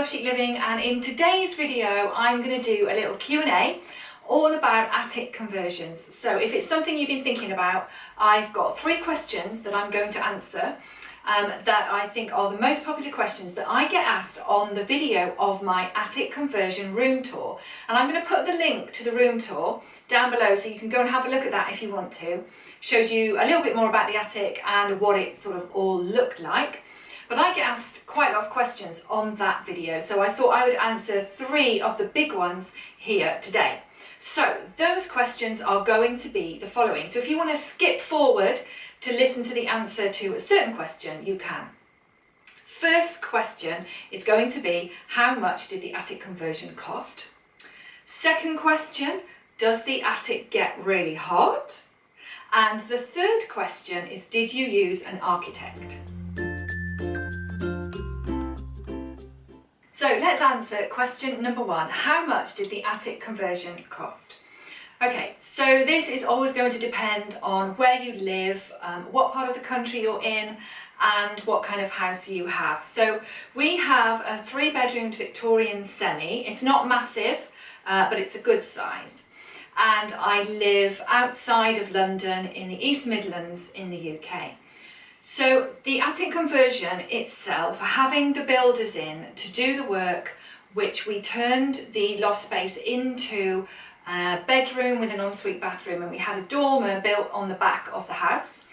Chic Living, and in today's video I'm going to do a little Q&A all about attic conversions. So if it's something you've been thinking about, I've got 3 questions that I'm going to answer that I think are the most popular questions that I get asked on the video of my attic conversion room tour. And I'm going to put the link to the room tour down below so you can go and have a look at that if you want to. Shows you a little bit more about the attic and what it sort of all looked like. But I get asked quite a lot of questions on that video, so I thought I would answer 3 of the big ones here today. So those questions are going to be the following. So if you want to skip forward to listen to the answer to a certain question, you can. First question is going to be, how much did the attic conversion cost? Second question, does the attic get really hot? And the third question is, did you use an architect? So let's answer question number 1. How much did the attic conversion cost? Okay, so this is always going to depend on where you live, what part of the country you're in, and what kind of house you have. So we have a 3-bedroomed Victorian semi. It's not massive, but it's a good size. And I live outside of London in the East Midlands in the UK. So the attic conversion itself, having the builders in to do the work, which we turned the loft space into a bedroom with an ensuite bathroom, and we had a dormer built on the back of the house.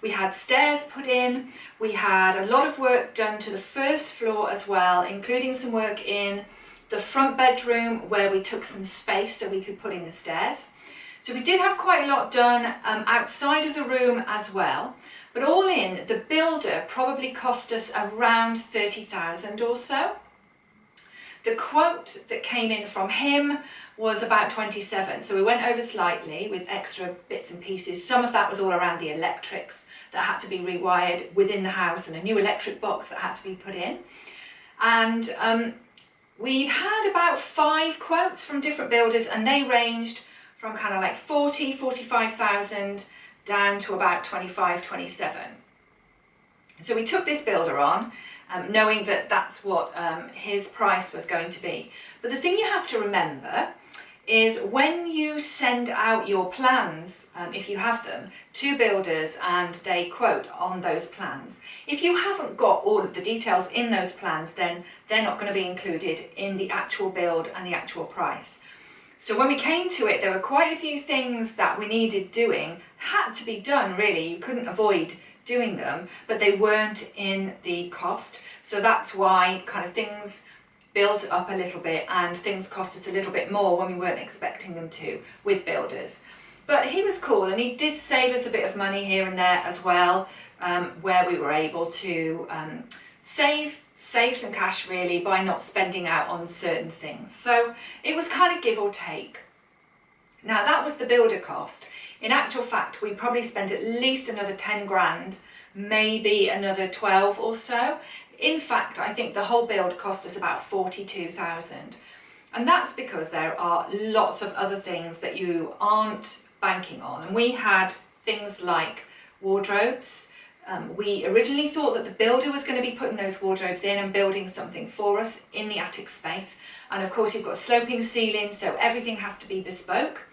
We had stairs put in, we had a lot of work done to the first floor as well, including some work in the front bedroom where we took some space so we could put in the stairs. So we did have quite a lot done outside of the room as well. But all in, the builder probably cost us around 30,000 or so. The quote that came in from him was about 27, so we went over slightly with extra bits and pieces. Some of that was all around the electrics that had to be rewired within the house and a new electric box that had to be put in. And we had about 5 quotes from different builders, and they ranged from kind of like 45,000 down to about 25, 27. So we took this builder on, knowing that that's what his price was going to be. But the thing you have to remember is when you send out your plans, if you have them, to builders and they quote on those plans, if you haven't got all of the details in those plans, then they're not going to be included in the actual build and the actual price. So when we came to it, there were quite a few things that we needed doing, had to be done really, you couldn't avoid doing them, but they weren't in the cost. So that's why kind of things built up a little bit and things cost us a little bit more when we weren't expecting them to with builders. But he was cool, and he did save us a bit of money here and there as well, where we were able to save some cash really by not spending out on certain things. So it was kind of give or take. Now that was the builder cost. In actual fact, we probably spent at least another 10 grand, maybe another 12 or so. In fact, I think the whole build cost us about 42,000. And that's because there are lots of other things that you aren't banking on. And we had things like wardrobes. We originally thought that the builder was going to be putting those wardrobes in and building something for us in the attic space. And of course you've got sloping ceilings, so everything has to be bespoke.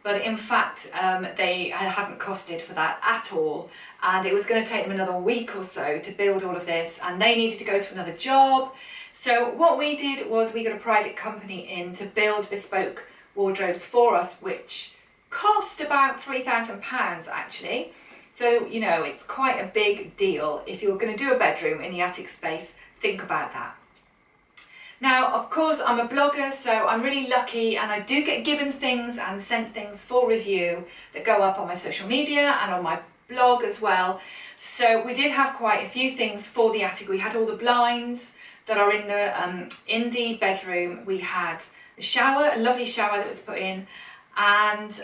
But in fact, they hadn't costed for that at all. And it was going to take them another week or so to build all of this, and they needed to go to another job. So what we did was we got a private company in to build bespoke wardrobes for us, which cost about £3,000 actually. So, you know, it's quite a big deal. If you're going to do a bedroom in the attic space, think about that. Now, of course, I'm a blogger, so I'm really lucky, and I do get given things and sent things for review that go up on my social media and on my blog as well. So we did have quite a few things for the attic. We had all the blinds that are in the bedroom. We had the shower, a lovely shower that was put in. And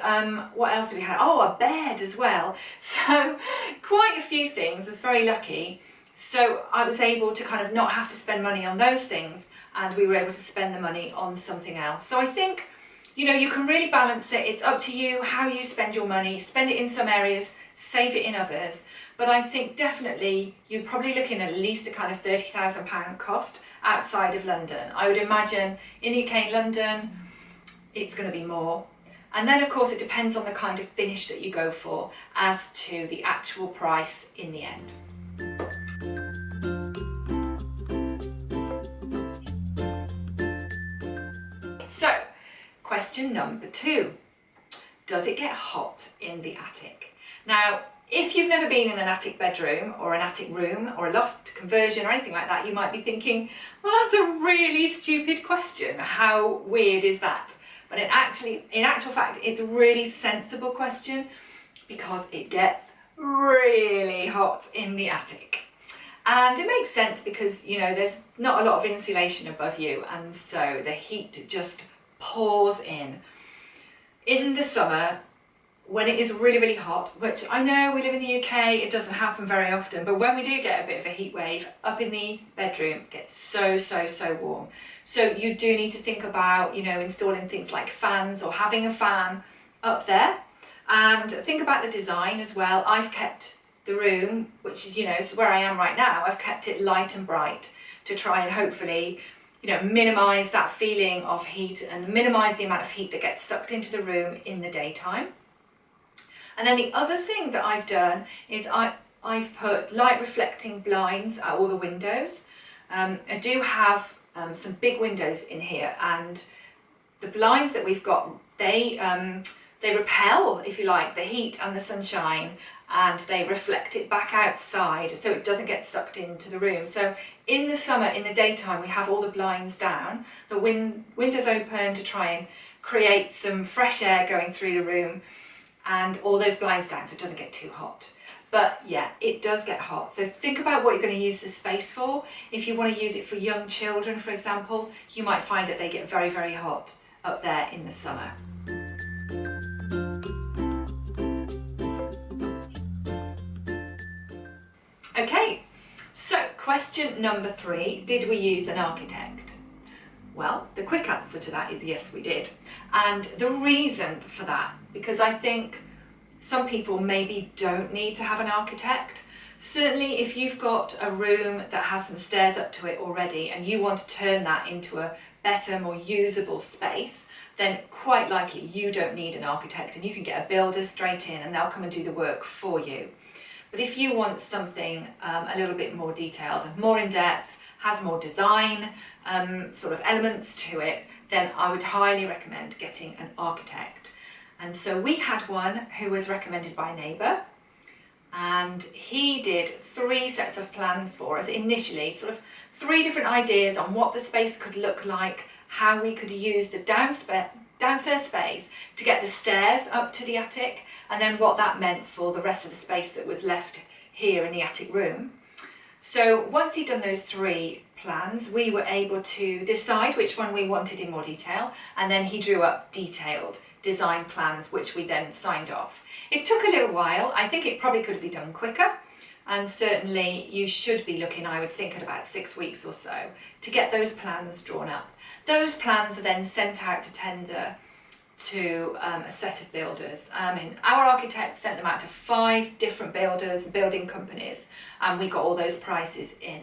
what else did we have? Oh, a bed as well. So quite a few things. I was very lucky. So I was able to kind of not have to spend money on those things, and we were able to spend the money on something else. So I think you know, you can really balance it. It's up to you how you spend your money. Spend it in some areas, save it in others. But I think definitely you're probably looking at least a kind of £30,000 cost outside of London. I would imagine in UK and London, it's going to be more. And then of course it depends on the kind of finish that you go for as to the actual price in the end. So, question number 2. Does it get hot in the attic? Now, if you've never been in an attic bedroom or an attic room or a loft conversion or anything like that, you might be thinking, well, that's a really stupid question. How weird is that? But in actual fact, it's a really sensible question because it gets really hot in the attic. And it makes sense because, you know, there's not a lot of insulation above you, and so the heat just pours in. In the summer, when it is really, really hot, which I know we live in the UK, it doesn't happen very often, but when we do get a bit of a heat wave, up in the bedroom, it gets so warm. So you do need to think about, you know, installing things like fans or having a fan up there. And think about the design as well. I've kept the room, which is, you know, it's where I am right now, I've kept it light and bright to try and hopefully, you know, minimise that feeling of heat and minimise the amount of heat that gets sucked into the room in the daytime. And then the other thing that I've done is I've put light reflecting blinds at all the windows. I do have some big windows in here, and the blinds that we've got, they repel, if you like, the heat and the sunshine, and they reflect it back outside so it doesn't get sucked into the room. So in the summer, in the daytime, we have all the blinds down, the windows open to try and create some fresh air going through the room, and all those blinds down so it doesn't get too hot. But yeah, it does get hot. So think about what you're going to use the space for. If you want to use it for young children, for example, you might find that they get very, very hot up there in the summer. Okay, so question number 3, did we use an architect? Well, the quick answer to that is yes, we did. And the reason for that, because I think some people maybe don't need to have an architect. Certainly if you've got a room that has some stairs up to it already and you want to turn that into a better, more usable space, then quite likely you don't need an architect, and you can get a builder straight in and they'll come and do the work for you. But if you want something a little bit more detailed, more in depth, has more design sort of elements to it, then I would highly recommend getting an architect. And so we had one who was recommended by a neighbour, and he did 3 sets of plans for us initially, sort of 3 different ideas on what the space could look like, how we could use the downstairs space to get the stairs up to the attic, and then what that meant for the rest of the space that was left here in the attic room. So once he'd done those 3 plans, we were able to decide which one we wanted in more detail, and then he drew up detailed design plans which we then signed off. It took a little while. I think it probably could be done quicker, and certainly you should be looking, I would think, at about 6 weeks or so to get those plans drawn up. Those plans are then sent out to tender to a set of builders. Our architect sent them out to 5 different builders, building companies, and we got all those prices in.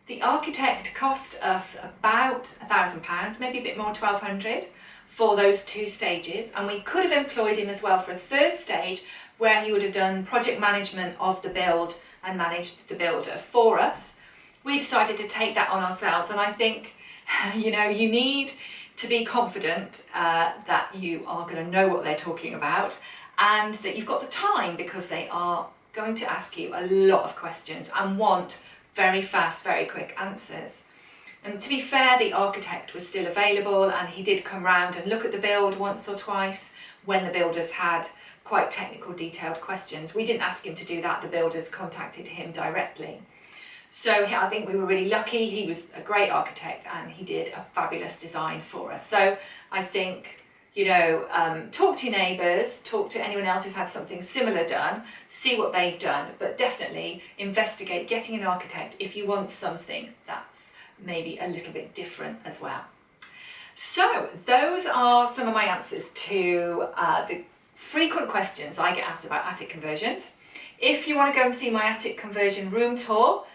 The architect cost us about £1,000, maybe a bit more, 1,200, for those 2 stages, and we could have employed him as well for a 3rd stage where he would have done project management of the build and managed the builder for us. We decided to take that on ourselves, and I think, you know, you need to be confident that you are going to know what they're talking about, and that you've got the time, because they are going to ask you a lot of questions and want very fast, very quick answers. And to be fair, the architect was still available, and he did come round and look at the build once or twice when the builders had quite technical, detailed questions. We didn't ask him to do that, the builders contacted him directly. So I think we were really lucky. He was a great architect and he did a fabulous design for us. So I think, you know, talk to your neighbours, talk to anyone else who's had something similar done, see what they've done, but definitely investigate getting an architect if you want something that's maybe a little bit different as well. So those are some of my answers to the frequent questions I get asked about attic conversions. If you want to go and see my attic conversion room tour,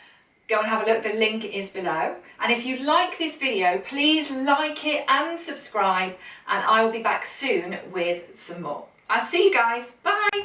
go and have a look, the link is below. And if you like this video, please like it and subscribe, and I will be back soon with some more. I'll see you guys, bye!